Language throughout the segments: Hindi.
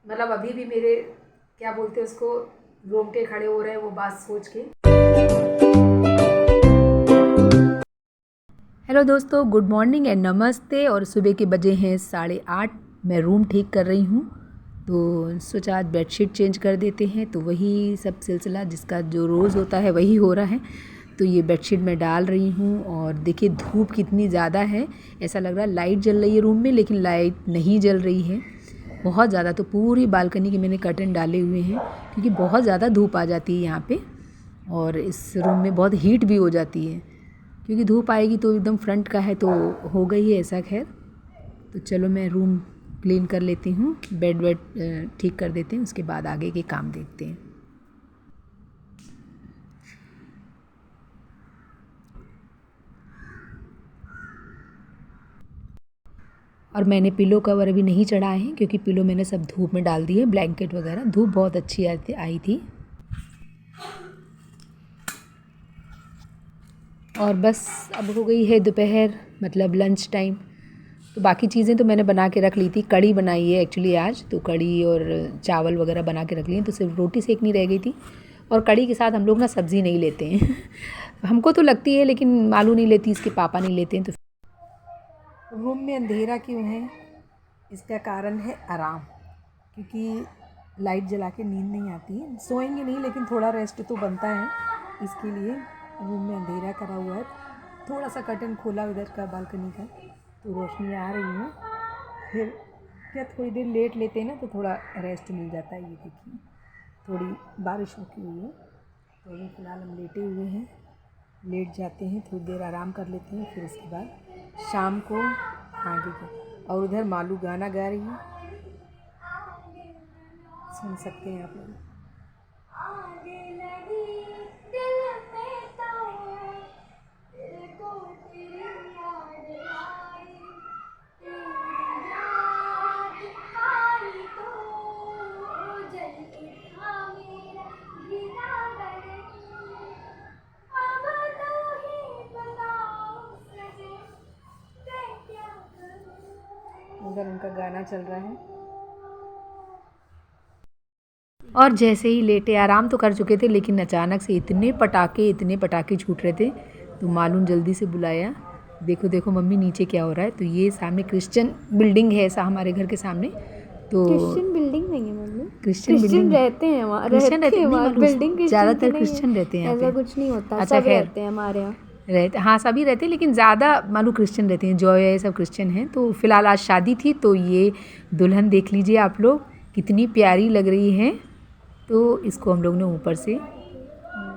मतलब अभी भी मेरे क्या बोलते हैं उसको, रोंगटे खड़े हो रहे हैं वो बात सोच के। हेलो दोस्तों, गुड मॉर्निंग एंड नमस्ते। और सुबह के बजे हैं 8:30। मैं रूम ठीक कर रही हूँ तो सोचा आज बेडशीट चेंज कर देते हैं। तो वही सब सिलसिला जिसका जो रोज़ होता है वही हो रहा है। तो ये बेडशीट मैं डाल रही हूँ और देखिए धूप कितनी ज़्यादा है। ऐसा लग रहा है लाइट जल रही है रूम में, लेकिन लाइट नहीं जल रही है बहुत ज़्यादा। तो पूरी बालकनी के मैंने कर्टन डाले हुए हैं क्योंकि बहुत ज़्यादा धूप आ जाती है यहाँ पे और इस रूम में बहुत हीट भी हो जाती है क्योंकि धूप आएगी। तो एकदम फ्रंट का है तो हो गई है ऐसा। खैर तो चलो मैं रूम क्लीन कर लेती हूँ, बेड वेड ठीक कर देते हैं, उसके बाद आगे के काम देखते हैं। और मैंने पिलो कवर अभी नहीं चढ़ाए हैं क्योंकि पिलो मैंने सब धूप में डाल दिए, ब्लैंकेट वगैरह। धूप बहुत अच्छी आई थी। और बस अब हो गई है दोपहर, मतलब लंच टाइम। तो बाकी चीज़ें तो मैंने बना के रख ली थी। कड़ी बनाई है एक्चुअली आज, तो कड़ी और चावल वगैरह बना के रख लिए, तो सिर्फ रोटी सेकनी रह गई थी। और कड़ी के साथ हम लोग ना सब्ज़ी नहीं लेते हैं हमको तो लगती है लेकिन मालू नहीं लेती, इसके पापा नहीं लेते हैं। तो रूम में अंधेरा क्यों है, इसका कारण है आराम, क्योंकि लाइट जला के नींद नहीं आती है। सोएंगे नहीं लेकिन थोड़ा रेस्ट तो बनता है, इसके लिए रूम में अंधेरा करा हुआ है। थोड़ा सा कर्टन खोला उधर का बालकनी का, तो रोशनी आ रही है। फिर क्या थोड़ी देर लेट लेते हैं ना तो थोड़ा रेस्ट मिल जाता है। ये देखिए थोड़ी बारिश रुकी हुई है तो अभी फ़िलहाल हम लेटे हुए हैं। लेट जाते हैं, थोड़ी देर आराम कर लेते हैं, फिर उसके बाद शाम को आगे का। और उधर मालू गाना गा रही है, सुन सकते हैं आप लोग। उधर उनका गाना चल रहा है। और जैसे ही लेटे, आराम तो कर चुके थे लेकिन अचानक से इतने पटाखे छूट रहे थे तो मालूम जल्दी से बुलाया। देखो देखो मम्मी नीचे क्या हो रहा है। तो ये सामने क्रिश्चियन बिल्डिंग है ऐसा हमारे घर के सामने। तो क्रिश्चियन बिल्डिंग नहीं है मम्मी, क्रिश्चियन बिल्डिंग रहते हैं वहाँ, क्रिश्चियन रहते नहीं, बिल्डिंग क्रिश्चियन ज़्यादातर की नहीं क्रिश्चियन रहते हैं है, यहाँ ऐसा पे। कुछ नहीं होता। अच्छा सब खैर रहते हैं हमारे यहाँ। रहते, हाँ सभी रहते हैं लेकिन ज़्यादा मालूम क्रिश्चियन रहते हैं। जॉय है सब क्रिश्चियन हैं। तो फिलहाल आज शादी थी तो ये दुल्हन देख लीजिए आप लोग, कितनी प्यारी लग रही है। तो इसको हम लोग ने ऊपर से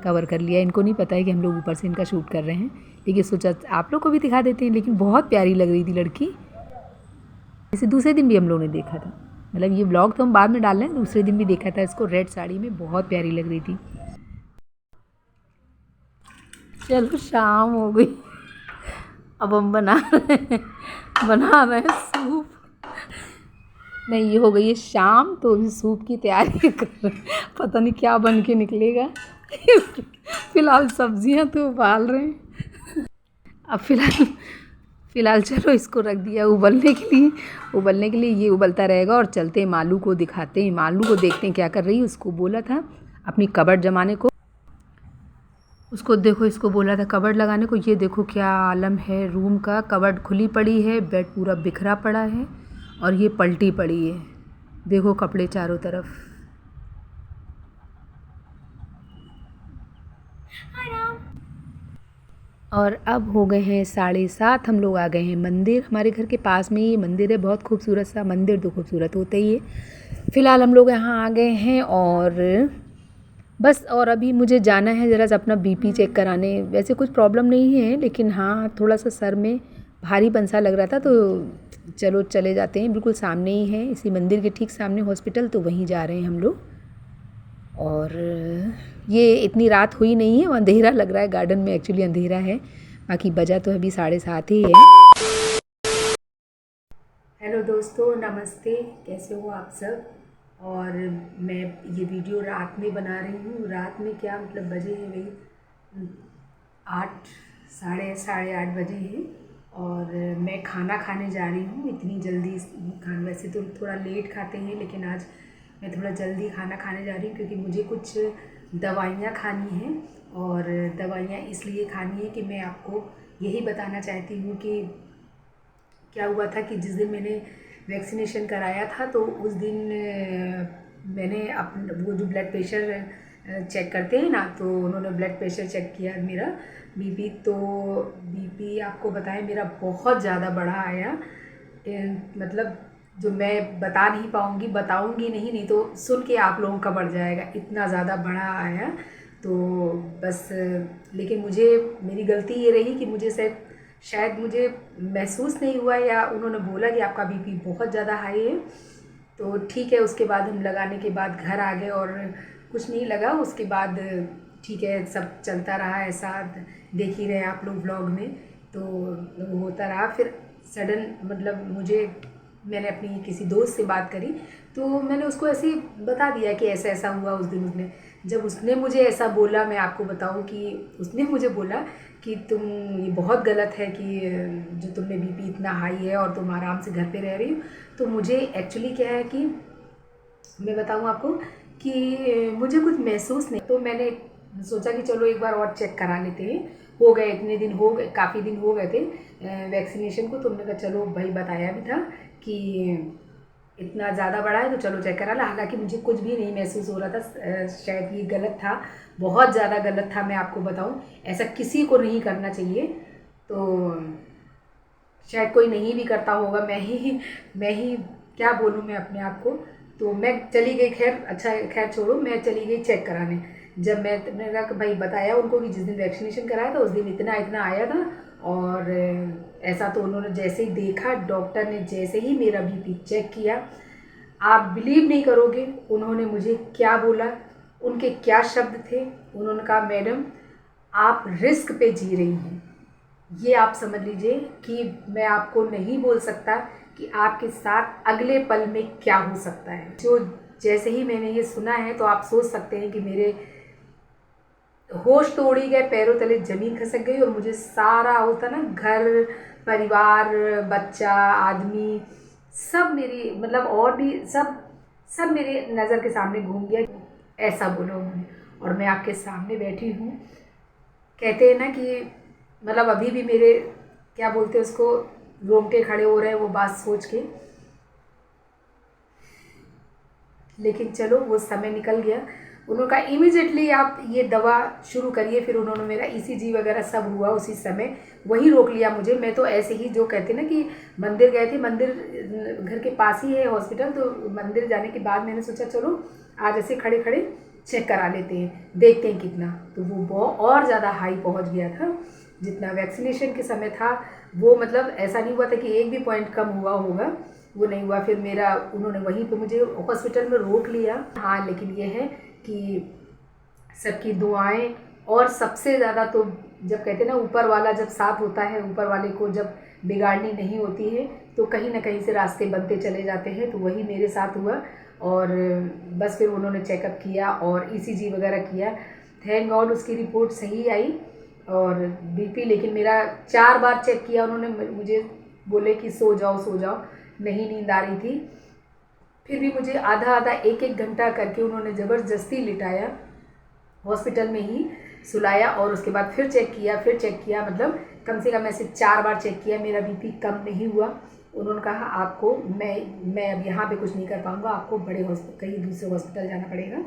कवर कर लिया। इनको नहीं पता है कि हम लोग ऊपर से इनका शूट कर रहे हैं, लेकिन सोचा आप लोग को भी दिखा देते हैं। लेकिन बहुत प्यारी लग रही थी लड़की। जैसे दूसरे दिन भी हम लोगों ने देखा था, मतलब ये व्लॉग तो हम बाद में डाल रहे हैं, दूसरे दिन भी देखा था इसको रेड साड़ी में, बहुत प्यारी लग रही थी। चलो शाम हो गई, अब हम बना रहे हैं सूप। नहीं ये हो गई है शाम, तो अभी सूप की तैयारी कर रहे हैं। पता नहीं क्या बन के निकलेगा फिलहाल सब्जियां तो उबाल रहे हैं। अब फिलहाल चलो इसको रख दिया उबलने के लिए। ये उबलता रहेगा और चलते हैं मालू को दिखाते हैं, मालू को देखते हैं क्या कर रही है। उसको बोला था अपनी कबर्ड जमाने को, उसको देखो इसको बोला था कबर्ड लगाने को। ये देखो क्या आलम है रूम का, कबर्ड खुली पड़ी है, बेड पूरा बिखरा पड़ा है और ये पलटी पड़ी है। देखो कपड़े चारों तरफ। और अब हो गए हैं 7:30, हम लोग आ गए हैं मंदिर। हमारे घर के पास में ही मंदिर है, बहुत खूबसूरत सा मंदिर, तो खूबसूरत होता ही है। फ़िलहाल हम लोग यहाँ आ गए हैं और बस। और अभी मुझे जाना है ज़रा सा अपना बीपी चेक कराने। वैसे कुछ प्रॉब्लम नहीं है लेकिन हाँ थोड़ा सा सर में भारीपन सा लग रहा था, तो चलो चले जाते हैं। बिल्कुल सामने ही है, इसी मंदिर के ठीक सामने हॉस्पिटल, तो वहीं जा रहे हैं हम लोग। और ये इतनी रात हुई नहीं है, अंधेरा लग रहा है, गार्डन में एक्चुअली अंधेरा है, बाकी बजा तो अभी 7:30 ही है। हेलो दोस्तों, नमस्ते, कैसे हो आप सब। और मैं ये वीडियो रात में बना रही हूँ। रात में क्या मतलब बजे हैं वही 8, साढ़े 8 बजे हैं और मैं खाना खाने जा रही हूँ इतनी जल्दी। खाना वैसे तो थोड़ा लेट खाते हैं लेकिन आज मैं थोड़ा जल्दी खाना खाने जा रही हूँ क्योंकि मुझे कुछ दवाइयाँ खानी हैं, और दवाइयाँ इसलिए खानी है कि मैं आपको यही बताना चाहती हूँ कि क्या हुआ था कि जिस दिन मैंने वैक्सीनेशन कराया था तो उस दिन मैंने वो जो ब्लड प्रेशर चेक करते हैं ना, तो उन्होंने ब्लड प्रेशर चेक किया मेरा, बीपी। तो बीपी आपको बताएं मेरा बहुत ज़्यादा बढ़ा आया। मतलब जो मैं बता नहीं पाऊँगी, बताऊँगी नहीं तो सुन के आप लोगों का बढ़ जाएगा, इतना ज़्यादा बढ़ा आया। तो बस लेकिन मुझे मेरी गलती ये रही कि मुझे शायद मुझे महसूस नहीं हुआ, या उन्होंने बोला कि आपका बीपी बहुत ज़्यादा हाई है। तो ठीक है, उसके बाद हम लगाने के बाद घर आ गए और कुछ नहीं लगा। उसके बाद ठीक है, सब चलता रहा ऐसा, देख ही रहे आप लोग व्लॉग में, तो होता रहा। फिर सडन मतलब मैंने अपनी किसी दोस्त से बात करी, तो मैंने उसको ऐसे ही बता दिया कि ऐसा ऐसा हुआ उस दिन। जब उसने मुझे ऐसा बोला, मैं आपको बताऊं कि उसने मुझे बोला कि तुम ये बहुत गलत है कि जो तुमने बीपी इतना हाई है और तुम आराम से घर पे रह रही हो। तो मुझे एक्चुअली क्या है कि मैं बताऊं आपको कि मुझे कुछ महसूस नहीं, तो मैंने सोचा कि चलो एक बार और चेक करा लेते हैं। हो गए इतने दिन, हो गए काफ़ी दिन हो गए थे वैक्सीनेशन को, तो हमने कहा चलो भाई, बताया भी था कि इतना ज़्यादा बढ़ा है तो चलो चेक करा ला। हालांकि मुझे कुछ भी नहीं महसूस हो रहा था, शायद ये गलत था, बहुत ज़्यादा गलत था। मैं आपको बताऊं, ऐसा किसी को नहीं करना चाहिए। तो शायद कोई नहीं भी करता होगा, मैं ही क्या बोलूँ मैं अपने आप को। तो मैं चली गई, खैर अच्छा खैर छोड़ो, मैं चली गई चेक कराने। जब मैंने कहा कि भाई बताया उनको कि जिस दिन वैक्सीनेशन कराया था उस दिन इतना इतना आया था, और ऐसा। तो उन्होंने जैसे ही देखा, डॉक्टर ने जैसे ही मेरा बीपी चेक किया, आप बिलीव नहीं करोगे उन्होंने मुझे क्या बोला, उनके क्या शब्द थे। उन्होंने कहा मैडम आप रिस्क पे जी रही हैं। ये आप समझ लीजिए कि मैं आपको नहीं बोल सकता कि आपके साथ अगले पल में क्या हो सकता है। जो जैसे ही मैंने ये सुना है तो आप सोच सकते हैं कि मेरे होश तो उड़ ही गए, पैरों तले ज़मीन खसक गई, और मुझे सारा होता ना, घर परिवार बच्चा आदमी सब मेरी मतलब और भी सब मेरे नज़र के सामने घूम गया। ऐसा बोला उन्होंने, और मैं आपके सामने बैठी हूँ। कहते हैं ना कि मतलब अभी भी मेरे क्या बोलते हैं उसको, रोंगटे खड़े हो रहे हैं वो बात सोच के। लेकिन चलो वो समय निकल गया। उन्होंने कहा इमीडिएटली आप ये दवा शुरू करिए। फिर उन्होंने मेरा ईसीजी वगैरह सब हुआ उसी समय, वही रोक लिया मुझे। मैं तो ऐसे ही, जो कहते ना कि मंदिर गए थे, मंदिर घर के पास ही है हॉस्पिटल, तो मंदिर जाने के बाद मैंने सोचा चलो आज ऐसे खड़े खड़े चेक करा लेते हैं, देखते हैं कितना। तो वो बहुत और ज़्यादा हाई पहुँच गया था जितना वैक्सीनेशन के समय था। वो मतलब ऐसा नहीं हुआ था कि एक भी पॉइंट कम हुआ होगा, वो नहीं हुआ। फिर मेरा उन्होंने वहीं पे मुझे हॉस्पिटल में रोक लिया। हाँ, लेकिन ये है कि सबकी दुआएं, और सबसे ज़्यादा तो जब कहते हैं ना ऊपर वाला जब साथ होता है, ऊपर वाले को जब बिगाड़नी नहीं होती है तो कहीं ना कहीं से रास्ते बनते चले जाते हैं। तो वही मेरे साथ हुआ। और बस फिर उन्होंने चेकअप किया और ईसीजी वगैरह किया। थैंक गॉड उसकी रिपोर्ट सही आई, और बीपी लेकिन मेरा 4 बार चेक किया उन्होंने। मुझे बोले कि सो जाओ, नहीं नींद आ रही थी। फिर भी मुझे आधा आधा एक एक घंटा करके उन्होंने ज़बरदस्ती लिटाया, हॉस्पिटल में ही सुलाया, और उसके बाद फिर चेक किया। मतलब कम से कम ऐसे 4 बार चेक किया, मेरा बीपी कम नहीं हुआ। उन्होंने कहा आपको मैं अब यहाँ पे कुछ नहीं कर पाऊँगा, आपको बड़े हॉस्पिटल, कहीं दूसरे हॉस्पिटल जाना पड़ेगा,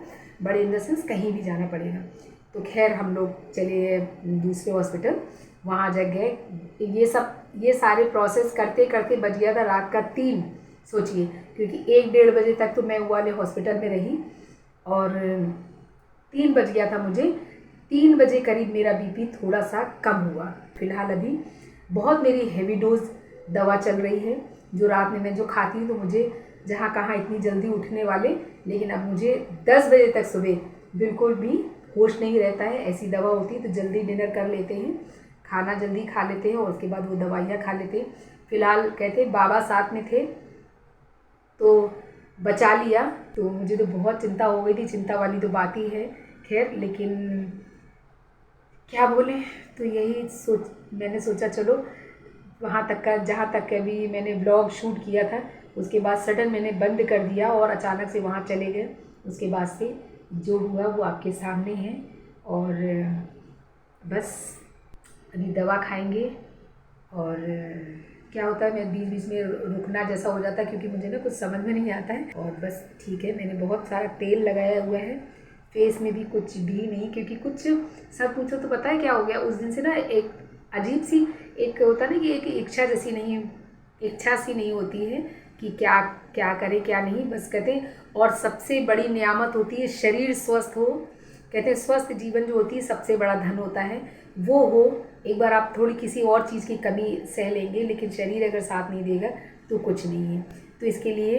बड़े इन द सेंस कहीं भी जाना पड़ेगा। तो खैर हम लोग चले दूसरे हॉस्पिटल, वहाँ जग गए। ये सारे प्रोसेस करते करते बज गया था रात का 3, सोचिए, क्योंकि 1-1:30 बजे तक तो मैं वो वाले हॉस्पिटल में रही, और 3 बज गया था मुझे। 3 बजे करीब मेरा बीपी थोड़ा सा कम हुआ। फिलहाल अभी बहुत मेरी हेवी डोज दवा चल रही है, जो रात में मैं जो खाती हूँ, तो मुझे जहाँ कहाँ इतनी जल्दी उठने वाले, लेकिन अब मुझे 10 बजे तक सुबह बिल्कुल भी होश नहीं रहता है। ऐसी दवा होती है तो जल्दी डिनर कर लेते हैं, खाना जल्दी खा लेते हैं, और उसके बाद वो दवाइयाँ खा लेते हैं। फिलहाल कहते बाबा साथ में थे तो बचा लिया। तो मुझे तो बहुत चिंता हो गई थी, चिंता वाली तो बात ही है। खैर, लेकिन क्या बोलें, तो यही मैंने सोचा चलो वहाँ तक का, जहाँ तक का भी मैंने व्लॉग शूट किया था उसके बाद सडन मैंने बंद कर दिया और अचानक से वहाँ चले गए। उसके बाद से जो हुआ वो आपके सामने है। और बस अभी दवा खाएंगे। और क्या होता है, मैं बीच बीच में रुकना जैसा हो जाता है क्योंकि मुझे ना कुछ समझ में नहीं आता है। और बस ठीक है, मैंने बहुत सारा तेल लगाया हुआ है, फेस में भी कुछ भी नहीं, क्योंकि कुछ सब पूछो तो पता है क्या हो गया उस दिन से ना, एक अजीब सी एक होता ना कि एक इच्छा सी नहीं होती है कि क्या क्या करे क्या नहीं, बस कहते हैं। और सबसे बड़ी नियामत होती है शरीर स्वस्थ हो, कहते हैं स्वस्थ जीवन जो होती है सबसे बड़ा धन होता है, वो हो। एक बार आप थोड़ी किसी और चीज़ की कमी सह लेंगे, लेकिन शरीर अगर साथ नहीं देगा तो कुछ नहीं है। तो इसके लिए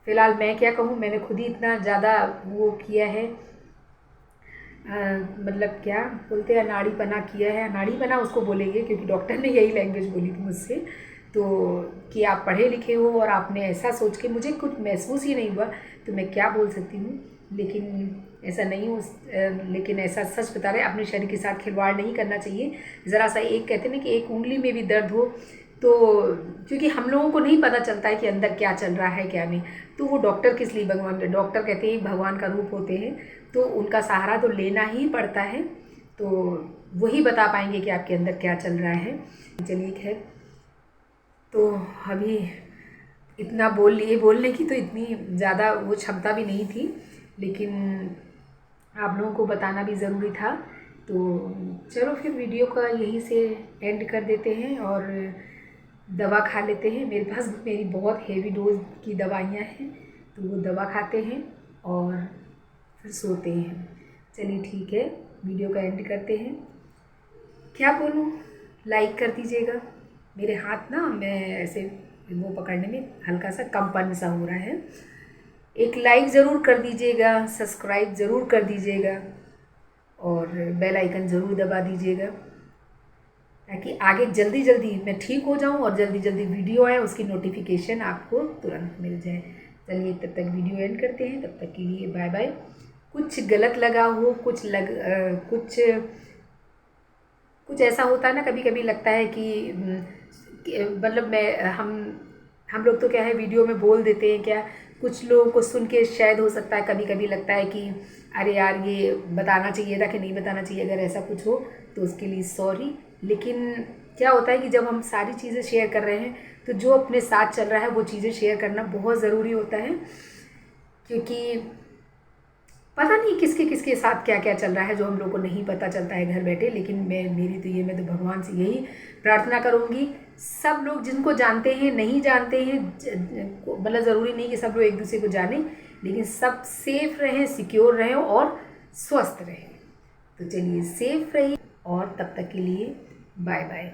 फ़िलहाल मैं क्या कहूँ, मैंने खुद ही इतना ज़्यादा वो किया है, मतलब क्या बोलते हैं, अनाड़ीपना किया है। अनाड़ीपना उसको बोलेंगे क्योंकि डॉक्टर ने यही लैंग्वेज बोली थी मुझसे, तो कि आप पढ़े लिखे हो और आपने ऐसा सोच के, मुझे कुछ महसूस ही नहीं हुआ तो मैं क्या बोल सकती हूँ। लेकिन ऐसा नहीं हो, लेकिन ऐसा सच बता रहे, अपने शरीर के साथ खिलवाड़ नहीं करना चाहिए। ज़रा सा एक कहते हैं ना कि एक उंगली में भी दर्द हो तो, क्योंकि हम लोगों को नहीं पता चलता है कि अंदर क्या चल रहा है क्या नहीं, तो वो डॉक्टर किस लिए, भगवान, डॉक्टर कहते हैं भगवान का रूप होते हैं, तो उनका सहारा तो लेना ही पड़ता है। तो वही बता पाएंगे कि आपके अंदर क्या चल रहा है। चलिए खैर, तो अभी इतना बोल लिए, बोलने की तो इतनी ज़्यादा वो क्षमता भी नहीं थी, लेकिन आप लोगों को बताना भी ज़रूरी था। तो चलो फिर वीडियो का यहीं से एंड कर देते हैं और दवा खा लेते हैं। मेरे पास मेरी बहुत हेवी डोज की दवाइयाँ हैं, तो वो दवा खाते हैं और फिर सोते हैं। चलिए ठीक है, वीडियो का एंड करते हैं। क्या बोलूँ, लाइक कर दीजिएगा। मेरे हाथ ना, मैं ऐसे वो पकड़ने में हल्का सा कंपन सा हो रहा है। एक लाइक ज़रूर कर दीजिएगा, सब्सक्राइब ज़रूर कर दीजिएगा और बेल आइकन ज़रूर दबा दीजिएगा, ताकि आगे जल्दी जल्दी मैं ठीक हो जाऊं और जल्दी जल्दी वीडियो आए, उसकी नोटिफिकेशन आपको तुरंत मिल जाए। चलिए तब तक वीडियो एंड करते हैं, तब तक के लिए बाय बाय। कुछ गलत लगा हो, कुछ ऐसा होता है ना, कभी कभी लगता है कि मतलब हम लोग तो क्या है, वीडियो में बोल देते हैं क्या, कुछ लोगों को सुन के शायद हो सकता है कभी कभी लगता है कि अरे यार ये बताना चाहिए था कि नहीं बताना चाहिए। अगर ऐसा कुछ हो तो उसके लिए सॉरी। लेकिन क्या होता है कि जब हम सारी चीज़ें शेयर कर रहे हैं तो जो अपने साथ चल रहा है वो चीज़ें शेयर करना बहुत ज़रूरी होता है, क्योंकि पता नहीं किसके किसके साथ क्या क्या चल रहा है जो हम लोग को नहीं पता चलता है घर बैठे। लेकिन मैं तो भगवान से यही प्रार्थना करूँगी, सब लोग जिनको जानते हैं नहीं जानते हैं, मतलब ज़रूरी नहीं कि सब लोग एक दूसरे को जाने, लेकिन सब सेफ रहें, सिक्योर रहें और स्वस्थ रहें। तो चलिए सेफ रहिए और तब तक के लिए बाय बाय।